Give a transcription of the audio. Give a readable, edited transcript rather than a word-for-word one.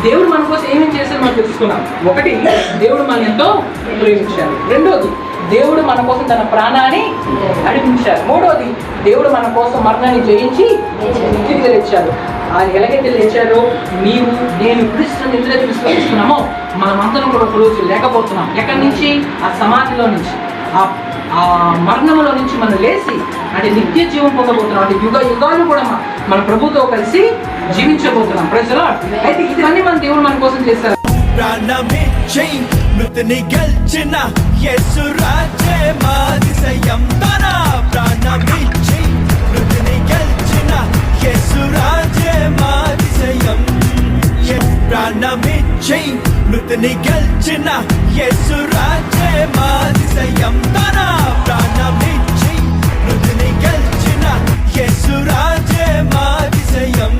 దేవుడు మన కోసం ఏమేమి చేశారు మనం తెలుసుకున్నాం. ఒకటి, దేవుడు మన ఎంతో ప్రేమించారు. రెండోది, దేవుడు మన కోసం తన ప్రాణాన్ని అడిపించారు. మూడోది, దేవుడు మన కోసం మరణాన్ని జయించి తిరిగి తెచ్చారు. ఆయన ఎలాగైతే తెచ్చారో నీవు నేను క్రీస్తుని ఎందుకు విశ్వసిస్తున్నామో మనమందరం కూడా ఒక రోజు లేకపోతున్నాం. ఎక్కడి నుంచి? ఆ సమాధిలో నుంచి, ఆ మరణంలో నుంచి మనం లేచి అంటే నిత్య జీవం పొందబోతున్నాం. అంటే యుగ యుగాలు కూడా మన ప్రభుతో కలిసి జీవించబోతున్నాం. Praise lord. అయితే ఇవన్నీ మన దేవుడు మన కోసం చేశారు. ప్రాణమిచ్చే మృతిని గెలిచిన యేసు రాజే మాదిశయం తన ప్రాణమిచ్చే మృతిని గెలిచిన యేసు రాజే మాదిశయం ప్రాణమిచ్చే మృతిని గెలిచిన యేసు రాజే మాదిశయం తన ప్రాణమిచ్చే మృతిని గెలిచిన యేసు రాజే మాదిశయం